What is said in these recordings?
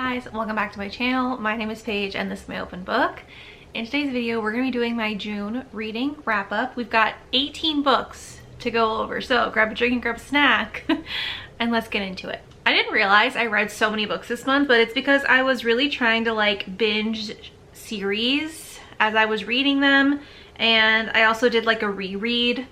guys, welcome back to my channel. My name is Paige and this is my open book. In today's video, we're going to be doing my June reading wrap up. We've got 18 books to go over, so grab a drink and grab a snack and let's get into it. I didn't realize I read so many books this month, but it's because I was really trying to like binge series as I was reading them, and I also did like a reread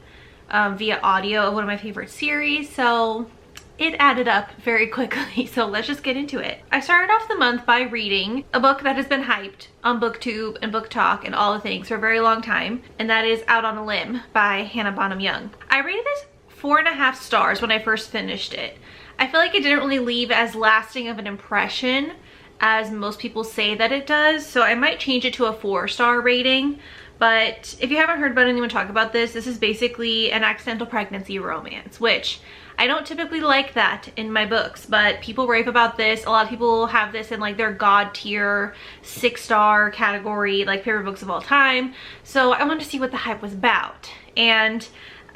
via audio of one of my favorite series, so it added up very quickly. So let's just get into it. I started off the month by reading a book that has been hyped on BookTube and BookTok and all the things for a very long time, and that is Out on a Limb by Hannah Bonham Young. I rated this 4.5 stars when I first finished it. I feel like it didn't really leave as lasting of an impression as most people say that it does, so I might change it to a 4-star rating. But if you haven't heard about anyone talk about this, this is basically an accidental pregnancy romance, which I don't typically like that in my books, but people rave about this. A lot of people have this in like their god tier 6-star category, like favorite books of all time. So I wanted to see what the hype was about, and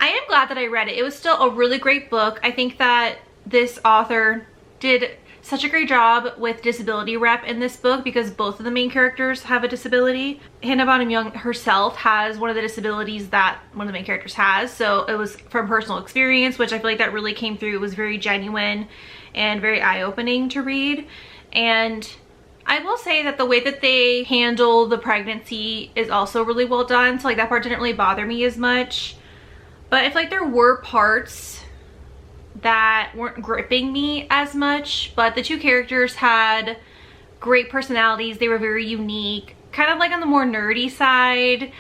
I am glad that I read it. It was still a really great book. I think that this author did such a great job with disability rep in this book because both of the main characters have a disability. Hannah Bonham Young herself has one of the disabilities that one of the main characters has, so it was from personal experience, which I feel like that really came through. It was very genuine and very eye-opening to read. And I will say that the way that they handle the pregnancy is also really well done, so like that part didn't really bother me as much. But I feel like there were parts that weren't gripping me as much, but the two characters had great personalities. They were very unique, kind of like on the more nerdy side.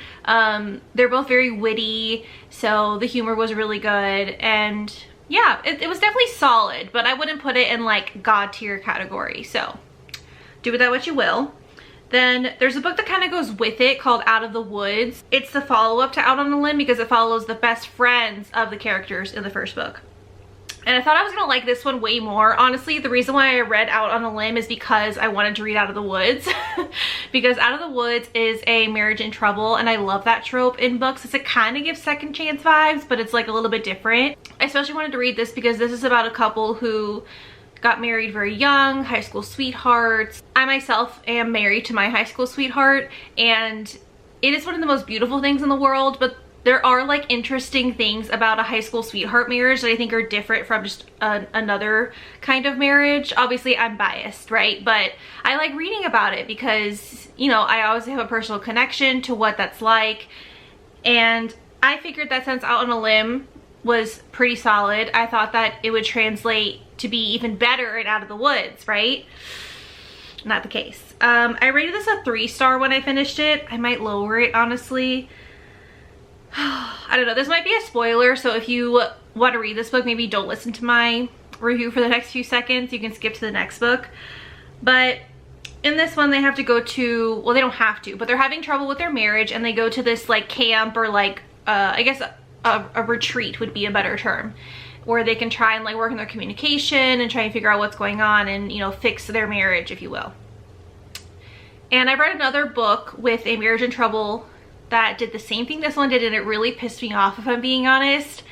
They're both very witty, so the humor was really good, and yeah, it was definitely solid, but I wouldn't put it in like god tier category, so do with that what you will. Then there's a book that kind of goes with it called Out of the Woods. It's the follow-up to Out on a Limb because it follows the best friends of the characters in the first book. And I thought I was gonna like this one way more. Honestly, the reason why I read Out on a Limb is because I wanted to read Out of the Woods. Because Out of the Woods is a marriage in trouble, and I love that trope in books. It kind of gives second chance vibes, but it's like a little bit different. I especially wanted to read this because this is about a couple who got married very young, high school sweethearts. I myself am married to my high school sweetheart, and it is one of the most beautiful things in the world, but there are like interesting things about a high school sweetheart marriage that I think are different from just another kind of marriage. Obviously I'm biased, right? But I like reading about it because, you know, I always have a personal connection to what that's like. And I figured that since Out on a Limb was pretty solid, I thought that it would translate to be even better in Out of the Woods, right? Not the case. I rated this a 3-star when I finished it. I might lower it, honestly. I don't know, this might be a spoiler, so if you want to read this book, maybe don't listen to my review for the next few seconds. You can skip to the next book. But in this one, they have to go to, well, they don't have to, but they're having trouble with their marriage, and they go to this like camp, or like I guess a retreat would be a better term, where they can try and like work on their communication and try and figure out what's going on and, you know, fix their marriage, if you will. And I read another book with a marriage in trouble that did the same thing this one did, and it really pissed me off, if I'm being honest,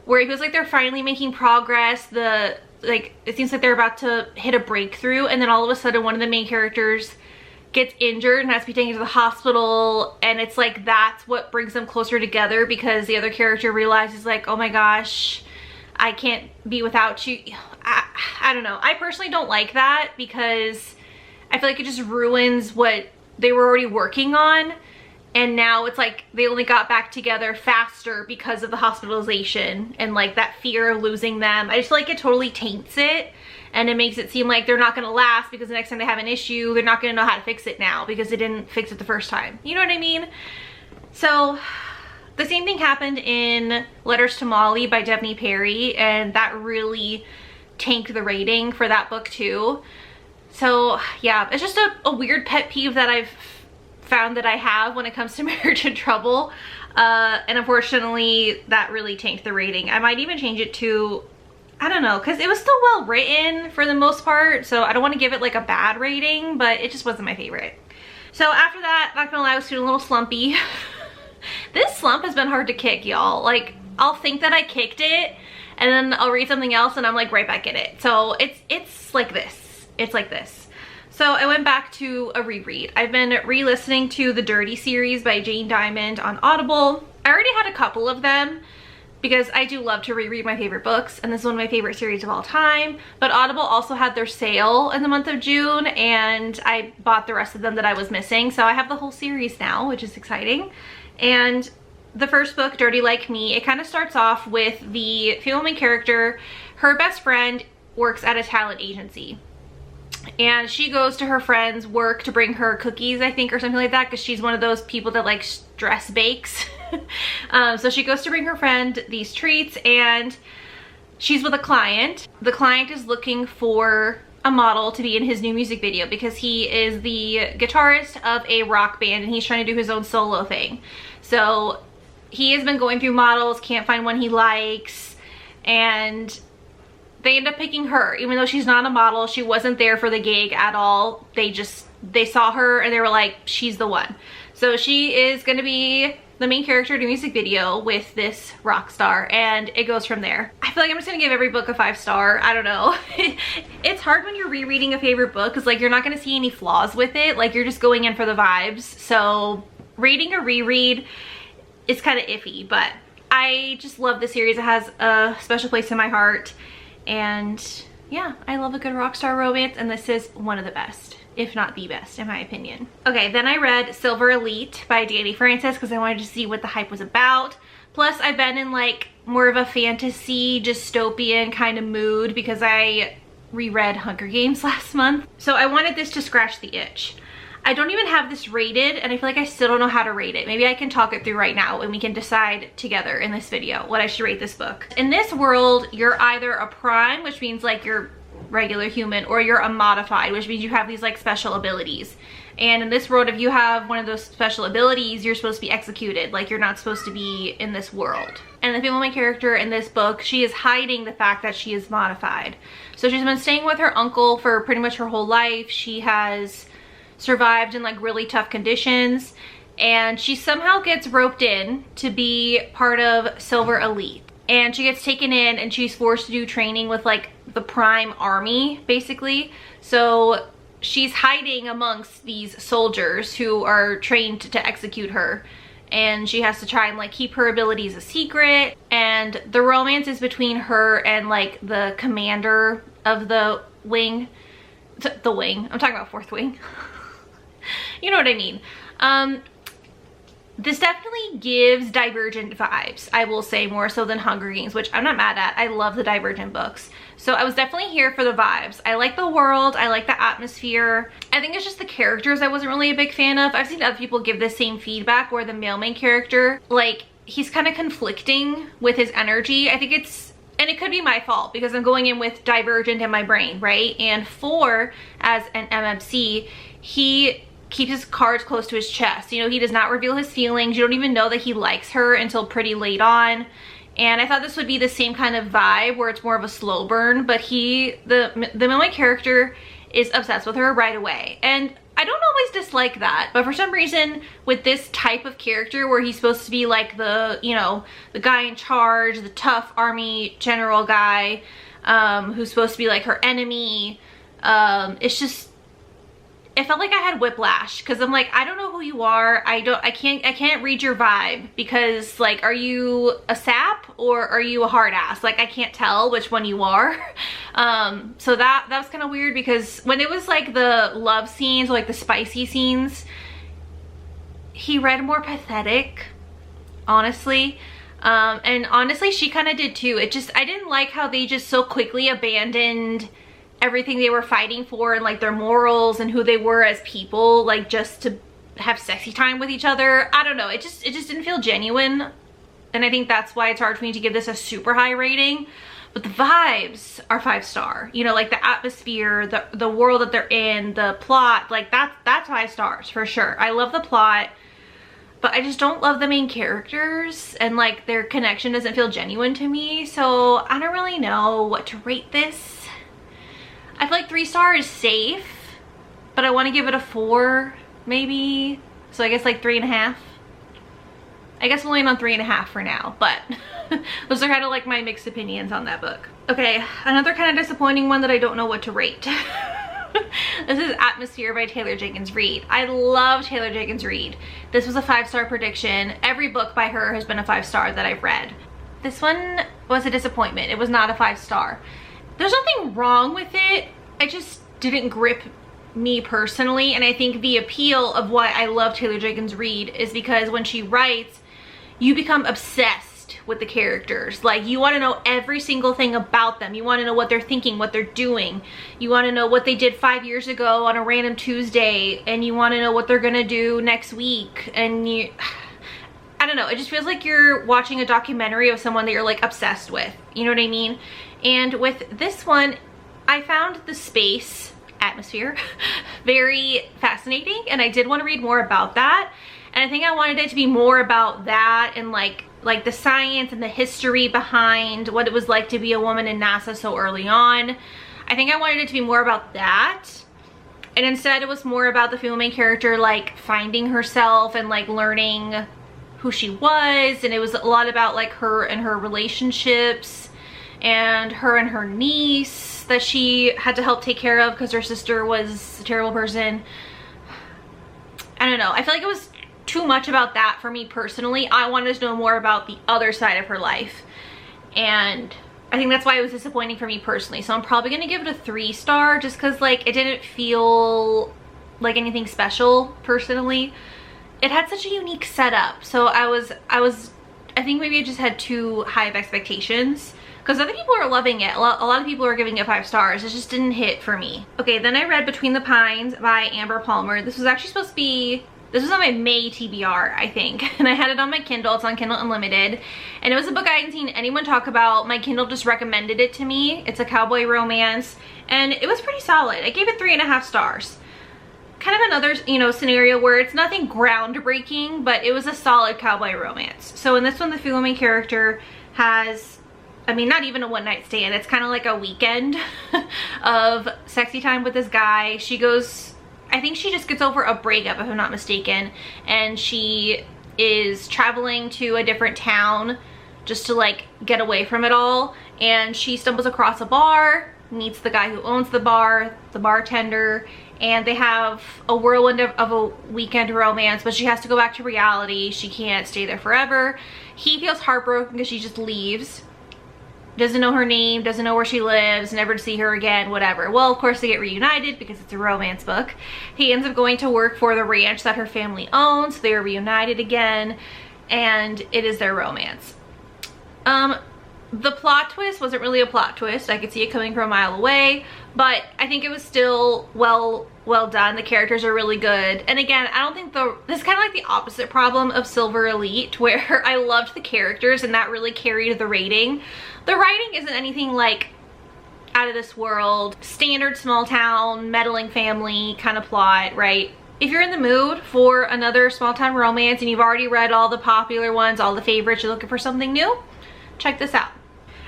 where it feels like they're finally making progress. Like it seems like they're about to hit a breakthrough, and then all of a sudden one of the main characters gets injured and has to be taken to the hospital, and it's like that's what brings them closer together, because the other character realizes like, oh my gosh, I can't be without you. I don't know, I personally don't like that because I feel like it just ruins what they were already working on. And now it's like they only got back together faster because of the hospitalization and like that fear of losing them. I just feel like it totally taints it, and it makes it seem like they're not going to last because the next time they have an issue, they're not going to know how to fix it now because they didn't fix it the first time. You know what I mean? So the same thing happened in Letters to Molly by Devney Perry, and that really tanked the rating for that book too. So yeah, it's just a weird pet peeve that I've found that I have when it comes to marriage in trouble, and unfortunately that really tanked the rating. I might even change it to, I don't know, because it was still well written for the most part, so I don't want to give it like a bad rating, but it just wasn't my favorite. So after that, not gonna lie, I was feeling a little slumpy. This slump has been hard to kick, y'all. Like, I'll think that I kicked it, and then I'll read something else and I'm like right back in it. So it's like this. It's like this. So I went back to a reread. I've been re-listening to the Dirty series by Jane Diamond on Audible. I already had a couple of them because I do love to reread my favorite books, and this is one of my favorite series of all time. But Audible also had their sale in the month of June, and I bought the rest of them that I was missing. So I have the whole series now, which is exciting. And the first book, Dirty Like Me, it kind of starts off with the female main character. Her best friend works at a talent agency, and she goes to her friend's work to bring her cookies, I think, or something like that, because she's one of those people that like stress bakes. So she goes to bring her friend these treats, and she's with a client. The client is looking for a model to be in his new music video because he is the guitarist of a rock band and he's trying to do his own solo thing. So he has been going through models, can't find one he likes, and they end up picking her. Even though she's not a model, she wasn't there for the gig at all. They saw her and they were like, she's the one. So she is gonna be the main character in a music video with this rock star, and it goes from there. I feel like I'm just gonna give every book a 5-star. I don't know. It's hard when you're rereading a favorite book because like you're not gonna see any flaws with it. Like you're just going in for the vibes. So reading a reread is kind of iffy, but I just love the series. It has a special place in my heart. And yeah, I love a good rock star romance, and this is one of the best, if not the best, in my opinion. Okay, then I read Silver Elite by Dani Francis because I wanted to see what the hype was about. Plus, I've been in like more of a fantasy, dystopian kind of mood because I reread Hunger Games last month. So I wanted this to scratch the itch. I don't even have this rated, and I feel like I still don't know how to rate it. Maybe I can talk it through right now and we can decide together in this video what I should rate this book. In this world, you're either a prime, which means like you're regular human, or you're a modified, which means you have these like special abilities. And in this world, if you have one of those special abilities, you're supposed to be executed. Like you're not supposed to be in this world. And the female main character in this book, she is hiding the fact that she is modified. So she's been staying with her uncle for pretty much her whole life. She has survived in like really tough conditions, and she somehow gets roped in to be part of Silver Elite, and she gets taken in and she's forced to do training with like the Prime Army basically. So she's hiding amongst these soldiers who are trained to execute her, and she has to try and like keep her abilities a secret. And the romance is between her and like the commander of the wing. The wing, I'm talking about Fourth Wing. You know what I mean. This definitely gives Divergent vibes, I will say, more so than Hunger Games, which I'm not mad at. I love the Divergent books. So I was definitely here for the vibes. I like the world, I like the atmosphere. I think it's just the characters I wasn't really a big fan of. I've seen other people give the same feedback where the male main character, like, he's kind of conflicting with his energy. I think it's, and it could be my fault because I'm going in with Divergent in my brain, right? And 4, as an MMC, he keeps his cards close to his chest. You know, he does not reveal his feelings. You don't even know that he likes her until pretty late on. And I thought this would be the same kind of vibe where it's more of a slow burn, but the male character is obsessed with her right away. And I don't always dislike that, but for some reason with this type of character where he's supposed to be like the, you know, the guy in charge, the tough army general guy, who's supposed to be like her enemy, it's just, it felt like I had whiplash because I'm like, I don't know who you are. I can't read your vibe because like, are you a sap or are you a hard ass? Like I can't tell which one you are. So that was kind of weird because when it was like the love scenes or like the spicy scenes, he read more pathetic, honestly. And honestly, she kind of did too. I didn't like how they just so quickly abandoned everything they were fighting for and like their morals and who they were as people, like just to have sexy time with each other. I don't know, it just didn't feel genuine, and I think that's why it's hard for me to give this a super high rating. But the vibes are 5-star, you know, like the atmosphere, the world that they're in, the plot, like that's 5 stars for sure. I love the plot, but I just don't love the main characters, and like their connection doesn't feel genuine to me. So I don't really know what to rate this. I feel like 3-star is safe, but I want to give it a 4 maybe. So I guess like 3.5. I guess we'll land on 3.5 for now, but those are kind of like my mixed opinions on that book. Okay, another kind of disappointing one that I don't know what to rate. This is Atmosphere by Taylor Jenkins Reid. I love Taylor Jenkins Reid. This was a 5-star prediction. Every book by her has been a 5-star that I've read. This one was a disappointment. It was not a 5-star. There's nothing wrong with it. It just didn't grip me personally, and I think the appeal of why I love Taylor Jenkins Reid is because when she writes, you become obsessed with the characters. Like, you want to know every single thing about them. You want to know what they're thinking, what they're doing. You want to know what they did 5 years ago on a random Tuesday, and you want to know what they're gonna do next week. And I don't know, it just feels like you're watching a documentary of someone that you're like obsessed with. You know what I mean? And with this one, I found the space, Atmosphere, very fascinating, and I did want to read more about that. And I think I wanted it to be more about that and like the science and the history behind what it was like to be a woman in NASA so early on. I think I wanted it to be more about that, and instead it was more about the female main character like finding herself and like learning who she was. And it was a lot about like her and her relationships, and her niece that she had to help take care of because her sister was a terrible person. I don't know, I feel like it was too much about that for me personally. I wanted to know more about the other side of her life, and I think that's why it was disappointing for me personally. So I'm probably gonna give it a 3-star just because like it didn't feel like anything special personally. It had such a unique setup, so I think maybe I just had too high of expectations, because other people are loving it. A lot of people are giving it 5 stars. It just didn't hit for me. Okay, then I read Between the Pines by Amber Palmer. This was actually supposed to be, this was on my May TBR, I think. And I had it on my Kindle. It's on Kindle Unlimited. And it was a book I hadn't seen anyone talk about. My Kindle just recommended it to me. It's a cowboy romance, and it was pretty solid. I gave it 3.5 stars. Kind of another, you know, scenario where it's nothing groundbreaking, but it was a solid cowboy romance. So in this one, the female main character has, I mean, not even a one-night stand. It's kind of like a weekend of sexy time with this guy. She goes, I think she just gets over a breakup, if I'm not mistaken, and she is traveling to a different town just to like get away from it all. And she stumbles across a bar, meets the guy who owns the bar, the bartender, and they have a whirlwind of a weekend romance, but she has to go back to reality. She can't stay there forever. He feels heartbroken because she just leaves. Doesn't know her name, doesn't know where she lives, never to see her again, whatever. Well, of course they get reunited because it's a romance book. He ends up going to work for the ranch that her family owns, so they are reunited again, and it is their romance. The plot twist wasn't really a plot twist. I could see it coming from a mile away, but I think it was still well done. The characters are really good. And again, I don't think this is kind of like the opposite problem of Silver Elite, where I loved the characters and that really carried the rating. The writing isn't anything like out of this world, standard small town, meddling family kind of plot, right? If you're in the mood for another small town romance and you've already read all the popular ones, all the favorites, you're looking for something new, check this out.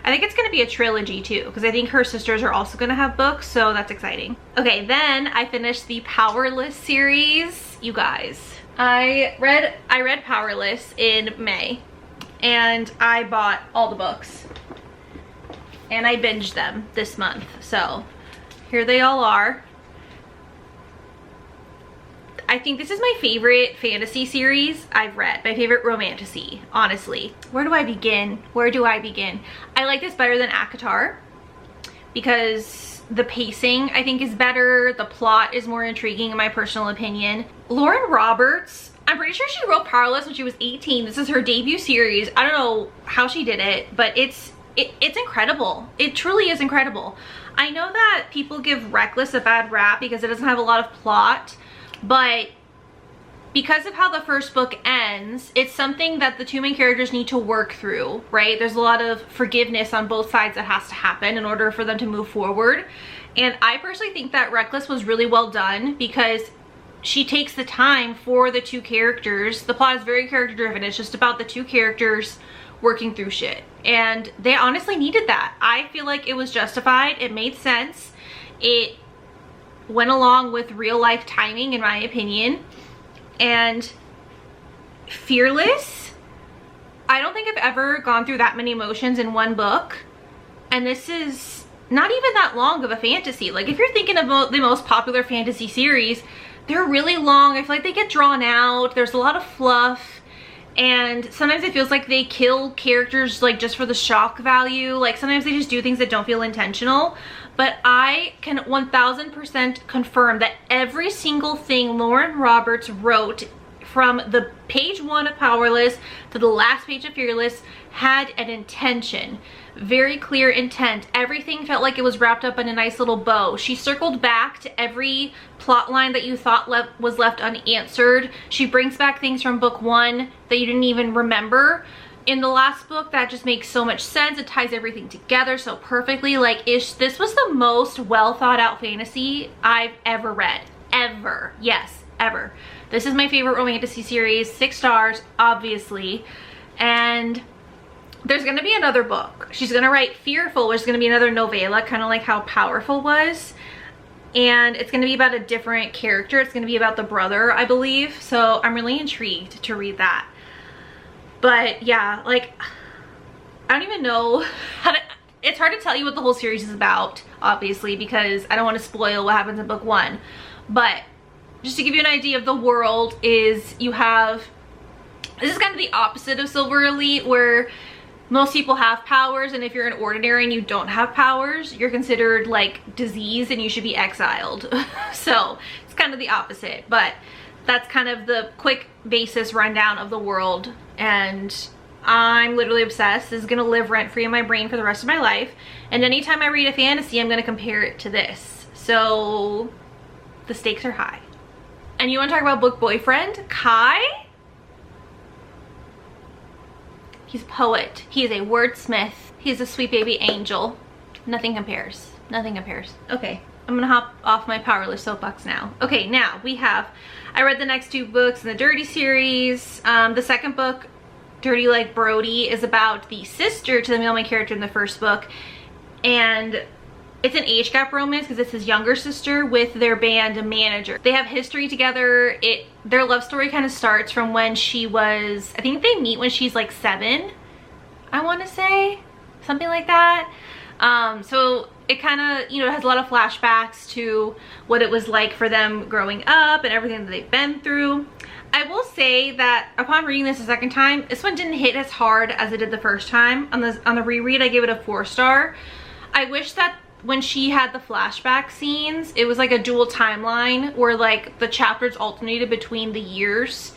I think it's going to be a trilogy too, because I think her sisters are also going to have books, so that's exciting. Okay, then I finished the Powerless series. You guys, I read Powerless in May, and I bought all the books, and I binged them this month. So here they all are. I think this is my favorite fantasy series I've read, my favorite romantasy, honestly. Where do I begin? Where do I begin? I like this better than ACOTAR because the pacing I think is better. The plot is more intriguing in my personal opinion. Lauren Roberts, I'm pretty sure she wrote Powerless when she was 18. This is her debut series. I don't know how she did it, but it's incredible. It truly is incredible. I know that people give Reckless a bad rap because it doesn't have a lot of plot, but because of how the first book ends, it's something that the two main characters need to work through, right? There's a lot of forgiveness on both sides that has to happen in order for them to move forward. And I personally think that Reckless was really well done because she takes the time for the two characters. The plot is very character driven. It's just about the two characters working through shit. And they honestly needed that. I feel like it was justified. It made sense. It went along with real life timing, in my opinion. And Fearless, I don't think I've ever gone through that many emotions in one book, and this is not even that long of a fantasy. Like if you're thinking about the most popular fantasy series, they're really long. I feel like they get drawn out. There's a lot of fluff. And sometimes it feels like they kill characters like just for the shock value. Like sometimes they just do things that don't feel intentional. But I can 1000% confirm that every single thing Lauren Roberts wrote from the page 1 of Powerless to the last page of Fearless had an intention. Very clear intent. Everything felt like it was wrapped up in a nice little bow. She circled back to every plot line that you thought was left unanswered. She brings back things from book 1 that you didn't even remember in the last book. That just makes so much sense. It ties everything together so perfectly. Like, this was the most well thought out fantasy I've ever read. Ever. Yes, ever. This is my favorite romantic series. 6 stars, obviously. And there's gonna be another book. She's gonna write Fearful, which is gonna be another novella, kind of like how Powerful was. And it's gonna be about a different character. It's gonna be about the brother, I believe. So I'm really intrigued to read that. But yeah, like, I don't even know how to, it's hard to tell you what the whole series is about, obviously, because I don't want to spoil what happens in book 1. But just to give you an idea of the world is you have, this is kind of the opposite of Silver Elite, where most people have powers, and if you're an ordinary and you don't have powers, you're considered like diseased and you should be exiled. So it's kind of the opposite, but that's kind of the quick basis rundown of the world. And I'm literally obsessed. This is gonna live rent-free in my brain for the rest of my life. And anytime I read a fantasy, I'm gonna compare it to this. So the stakes are high. And you wanna talk about book boyfriend? Kai? He's a poet. He is a wordsmith. He's a sweet baby angel. Nothing compares. Nothing compares. Okay, I'm gonna hop off my Powerless soapbox now. Okay, now we have, I read the next 2 books in the Dirty series. The second book, Dirty Like Brody, is about the sister to the male main character in the first book. And it's an age gap romance because it's his younger sister with their band manager. They have history together. Their love story kind of starts from when she was, I think they meet when she's like 7, I want to say, something like that. So it kind of, you know, has a lot of flashbacks to what it was like for them growing up and everything that they've been through. I will say that upon reading this a second time, this one didn't hit as hard as it did the first time. On the reread, I gave it a 4-star. I wish that when she had the flashback scenes, it was like a dual timeline where like the chapters alternated between the years,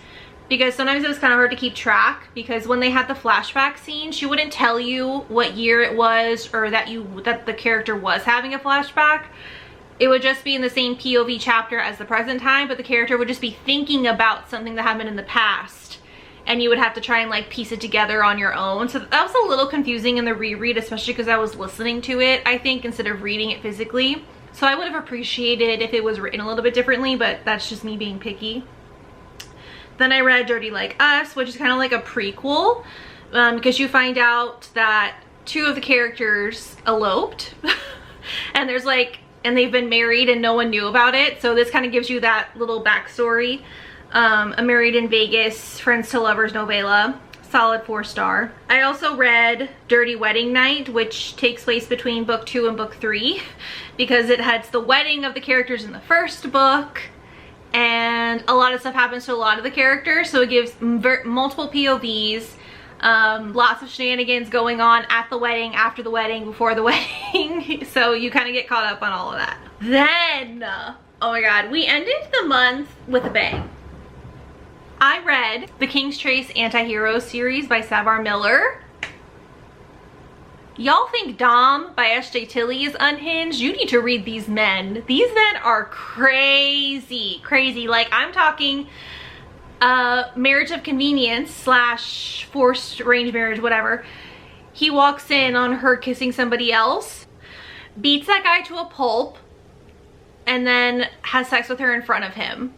because sometimes it was kind of hard to keep track, because when they had the flashback scene, she wouldn't tell you what year it was or that the character was having a flashback. It would just be in the same POV chapter as the present time, but the character would just be thinking about something that happened in the past, and you would have to try and like piece it together on your own. So that was a little confusing in the reread, especially because I was listening to it, I think, instead of reading it physically. So I would have appreciated if it was written a little bit differently, but that's just me being picky. Then I read Dirty Like Us, which is kind of like a prequel, because you find out that 2 of the characters eloped and there's like, and they've been married and no one knew about it. So this kind of gives you that little backstory. A Married in Vegas, Friends to Lovers novella. Solid 4-star. I also read Dirty Wedding Night, which takes place between book 2 and book 3, because it has the wedding of the characters in the first book, and a lot of stuff happens to a lot of the characters, so it gives multiple POVs, lots of shenanigans going on at the wedding, after the wedding, before the wedding. So you kind of get caught up on all of that. Then, oh my god, we ended the month with a bang. I read the King's Trace Anti-Hero series by Savar Miller. Y'all think Dom by S.J. Tilley is unhinged? You need to read these men. These men are crazy, crazy. Like, I'm talking marriage of convenience / forced arranged marriage, whatever. He walks in on her kissing somebody else, beats that guy to a pulp, and then has sex with her in front of him.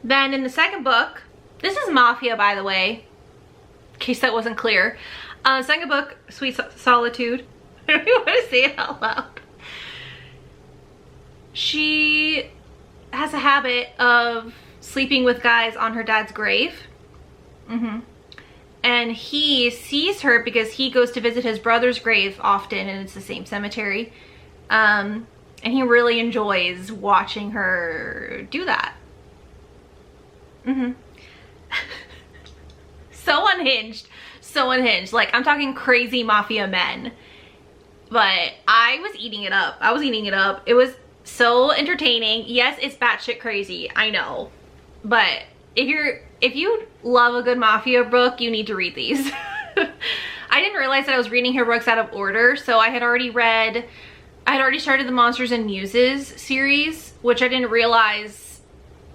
Then in the second book, this is Mafia, by the way, in case that wasn't clear. Second book, Sweet Solitude. I don't even want to say it out loud. She has a habit of sleeping with guys on her dad's grave. and he sees her because he goes to visit his brother's grave often, and it's the same cemetery. And he really enjoys watching her do that. So unhinged, so unhinged. Like, I'm talking crazy mafia men. But I was eating it up. I was eating it up. It was so entertaining. Yes, it's batshit crazy, I know. But if you love a good mafia book, you need to read these. I didn't realize that I was reading her books out of order, so I had already started the Monsters and Muses series, which I didn't realize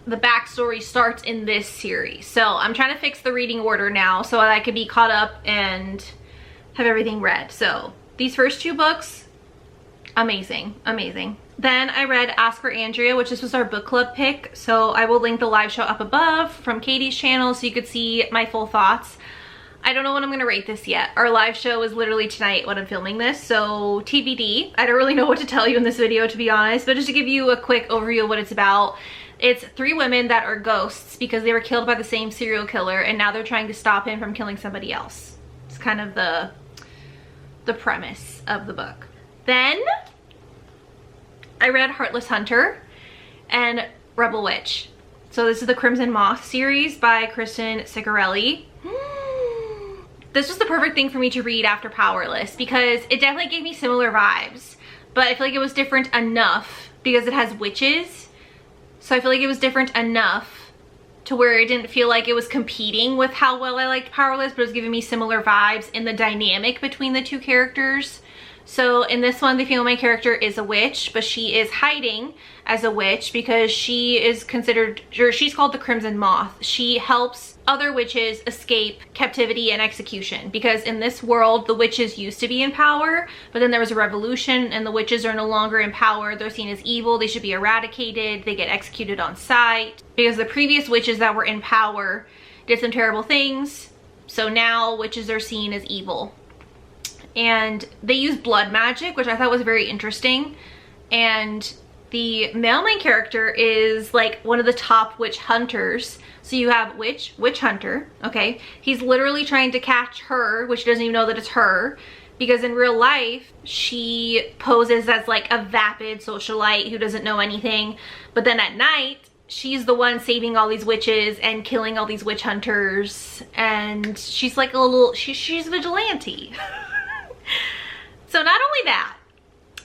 the backstory starts in this series. So I'm trying to fix the reading order now so that I could be caught up and have everything read. So these first 2 books, amazing, amazing. Then I read Ask for Andrea, which this was our book club pick. So I will link the live show up above from Katie's channel so you could see my full thoughts. I don't know when I'm gonna rate this yet. Our live show is literally tonight when I'm filming this, so TBD. I don't really know what to tell you in this video, to be honest, but just to give you a quick overview of what it's about. It's 3 women that are ghosts because they were killed by the same serial killer, and now they're trying to stop him from killing somebody else. It's kind of the premise of the book. Then I read Heartless Hunter and Rebel Witch. So this is the Crimson Moth series by Kristen Ciccarelli. This was the perfect thing for me to read after Powerless because it definitely gave me similar vibes, but I feel like it was different enough because it has witches. So I feel like it was different enough to where it didn't feel like it was competing with how well I liked Powerless, but it was giving me similar vibes in the dynamic between the 2 characters. So in this one, the female main character is a witch, but she is hiding as a witch because she is considered, or she's called the Crimson Moth. She helps other witches escape captivity and execution because in this world, the witches used to be in power, but then there was a revolution and the witches are no longer in power. They're seen as evil. They should be eradicated. They get executed on sight because the previous witches that were in power did some terrible things. So now witches are seen as evil. And they use blood magic, which I thought was very interesting. And the male main character is like one of the top witch hunters. So you have witch hunter, okay? He's literally trying to catch her, which doesn't even know that it's her, because in real life, she poses as like a vapid socialite who doesn't know anything. But then at night, she's the one saving all these witches and killing all these witch hunters. And she's like a little, she's a vigilante. So not only that,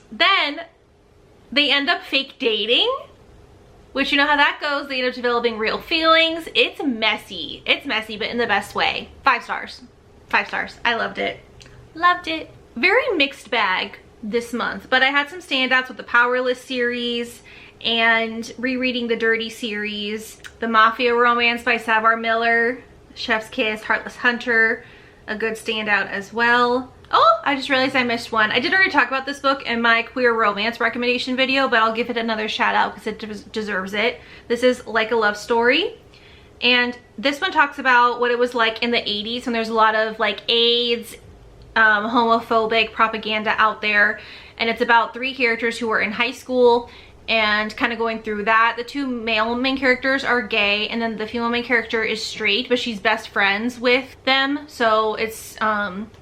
then they end up fake dating, which you know how that goes. They end up developing real feelings. It's messy. It's messy, but in the best way. 5 stars. 5 stars. I loved it. Loved it. Very mixed bag this month, but I had some standouts with the Powerless series and rereading the Dirty series, the Mafia Romance by Savar Miller, Chef's Kiss, Heartless Hunter, a good standout as well. Oh, I just realized I missed one. I did already talk about this book in my queer romance recommendation video, but I'll give it another shout out because it deserves it. This is Like a Love Story. And this one talks about what it was like in the 80s when there's a lot of like AIDS, homophobic propaganda out there. And it's about 3 characters who were in high school and kind of going through that. The 2 male main characters are gay, and then the female main character is straight, but she's best friends with them. So it's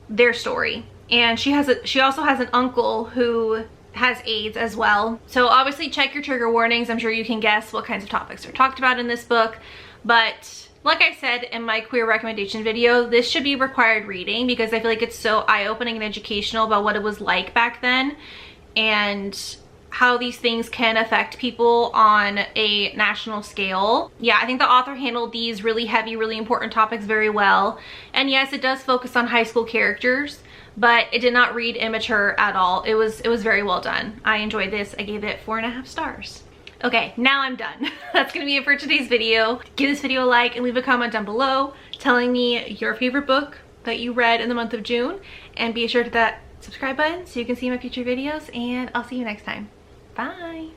their story. And she also has an uncle who has AIDS as well. So obviously check your trigger warnings. I'm sure you can guess what kinds of topics are talked about in this book. But like I said in my queer recommendation video, this should be required reading because I feel like it's so eye-opening and educational about what it was like back then and how these things can affect people on a national scale. Yeah, I think the author handled these really heavy, really important topics very well. And yes, it does focus on high school characters, but it did not read immature at all. It was very well done. I enjoyed this. I gave it 4.5 stars. Okay, now I'm done. That's gonna be it for today's video. Give this video a like and leave a comment down below telling me your favorite book that you read in the month of June. And be sure to hit that subscribe button so you can see my future videos, and I'll see you next time. Bye.